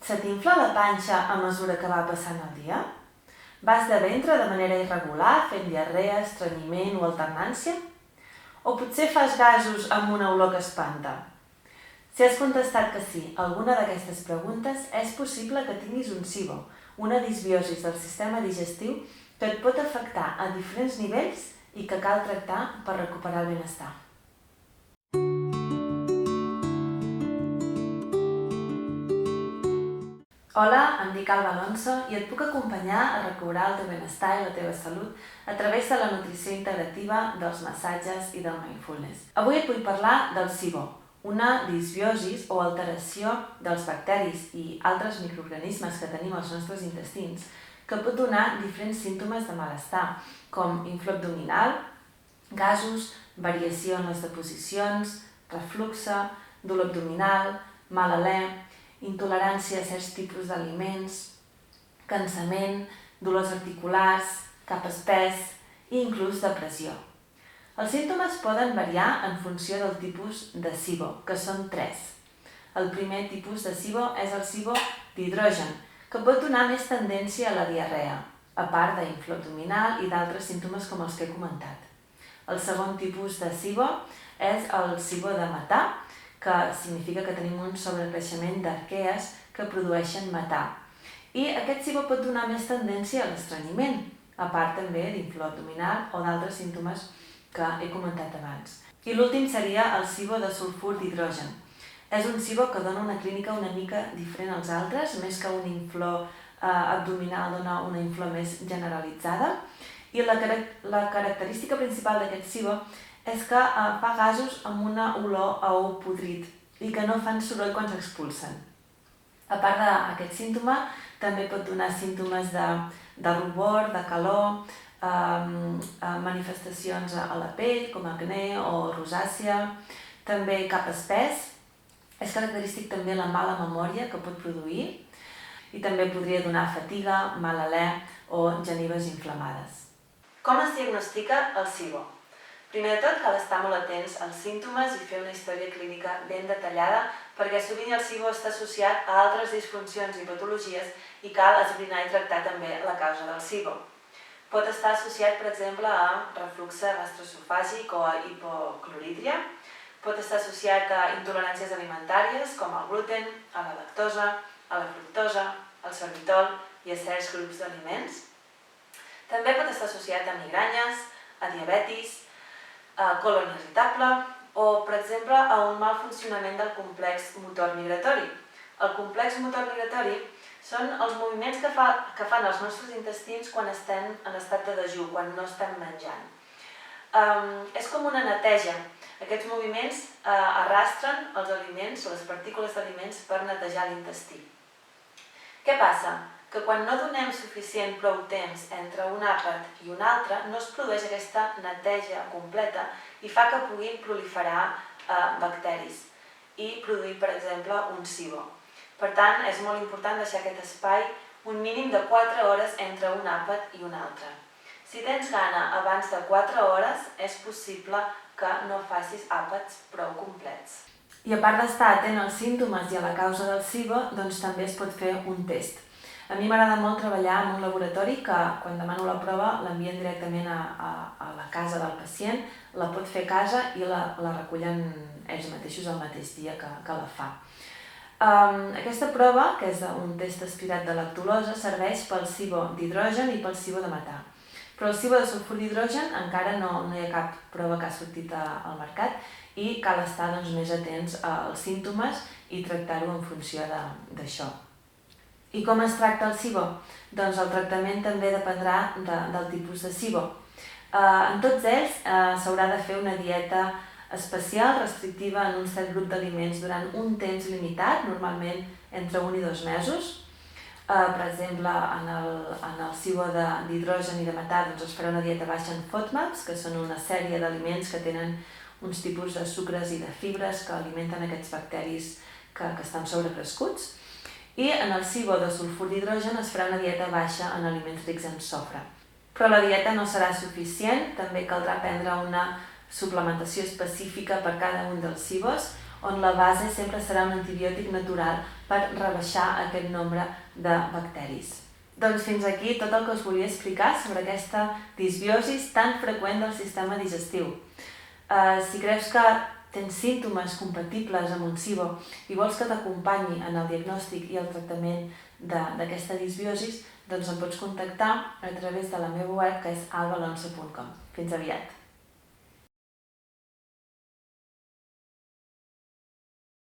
Se t'infla la panxa a mesura que va passant el dia? Vas de ventre de manera irregular, fent diarrea, estrenyiment o alternància? O potser fas gasos amb una olor que espanta? Si has contestat que sí a alguna d'aquestes preguntes, és possible que tinguis un SIBO, una disbiosi del sistema digestiu que et pot afectar a diferents nivells i que cal tractar per recuperar el benestar. Hola, em dic Alba Alonso i et puc acompanyar a recobrar el teu benestar i la teva salut a través de la nutrició integrativa, dels massatges i del mindfulness. Avui et vull parlar del SIBO, una disbiosi o alteració dels bacteris i altres microorganismes que tenim als nostres intestins que pot donar diferents símptomes de malestar, com inflor abdominal, gasos, variació en les deposicions, refluxe, dolor abdominal, mal alè, intolerància a certs tipus d'aliments, cansament, dolors articulars, cap espès i inclús depressió. Els símptomes poden variar en funció del tipus de SIBO, que són 3. El primer tipus de SIBO és el SIBO d'hidrogen, que pot donar més tendència a la diarrea, a part d'inflor abdominal i d'altres símptomes com els que he comentat. El segon tipus de SIBO és el SIBO de metà, que significa que tenim un sobrecreixement d'arquees que produeixen metà. I aquest SIBO pot donar més tendència a l'estrenyiment, a part també d'inflor abdominal o d'altres símptomes que he comentat abans. I l'últim seria el SIBO de sulfur d'hidrogen. És un SIBO que dona una clínica una mica diferent als altres, més que una inflor abdominal dona una inflor més generalitzada. I la característica principal d'aquest SIBO és que fa gasos amb una olor a ou podrit i que no fan soroll quan s'expulsen. A part d'aquest símptoma, també pot donar símptomes de rubor, de calor, manifestacions a la pell, com acné o rosàcia, també cap espès. És característic també la mala memòria que pot produir i també podria donar fatiga, mal alè o genives inflamades. Com es diagnostica el SIBO? Primer de tot, cal estar molt atents als símptomes i fer una història clínica ben detallada perquè sovint el SIBO està associat a altres disfuncions i patologies i cal esbrinar i tractar també la causa del SIBO. Pot estar associat, per exemple, a refluxe gastroesofàgic o a hipoclorídria. Pot estar associat a intoleràncies alimentàries com el gluten, a la lactosa, a la fructosa, al sorbitol i a certs grups d'aliments. També pot estar associat a migranyes, a diabetis, a colon irritable o, per exemple, a un mal funcionament del complex motor migratori. El complex motor migratori són els moviments que fan els nostres intestins quan estem en estat de dejú, quan no estem menjant. És com una neteja. Aquests moviments arrastren els aliments, les partícules d'aliments, per netejar l'intestí. Què passa? Que quan no donem suficient prou temps entre un àpat i un altre, no es produeix aquesta neteja completa i fa que puguin proliferar bacteris i produir, per exemple, un SIBO. Per tant, és molt important deixar aquest espai un mínim de 4 hores entre un àpat i un altre. Si tens gana abans de 4 hores, és possible que no facis àpats prou complets. I a part d'estar atent als símptomes i a la causa del SIBO, doncs també es pot fer un test. A mi m'agrada molt treballar en un laboratori que, quan demano la prova, l'envien directament a la casa del pacient, la pot fer a casa i la recullen ells mateixos el mateix dia que la fa. Aquesta prova, que és un test aspirat de lactulosa, serveix pel SIBO d'hidrogen i pel SIBO de metà. Però el SIBO de sulfur d'hidrogen encara no hi ha cap prova que ha sortit al mercat i cal estar més atents als símptomes i tractar-ho en funció d'això. I com es tracta el SIBO? Doncs el tractament també dependrà del tipus de SIBO. En tots ells s'haurà de fer una dieta especial, restrictiva en un cert grup d'aliments durant un temps limitat, normalment entre 1 i 2 mesos. Per exemple, en el SIBO d'hidrogen i de metà es farà una dieta baixa en FODMAPs, que són una sèrie d'aliments que tenen uns tipus de sucres i de fibres que alimenten aquests bacteris que estan sobrecrescuts. I en el SIBO de sulfur d'hidrogen es farà una dieta baixa en aliments rics en sofre. Però la dieta no serà suficient, també caldrà prendre una suplementació específica per cada un dels SIBOs on la base sempre serà un antibiòtic natural per rebaixar aquest nombre de bacteris. Doncs fins aquí tot el que us volia explicar sobre aquesta disbiosi tan freqüent del sistema digestiu. Si creus que tens símptomes compatibles amb un SIBO i vols que t'acompanyi en el diagnòstic i el tractament d'aquesta disbiosi, doncs em pots contactar a través de la meva web, que és albalonso.com. Fins aviat!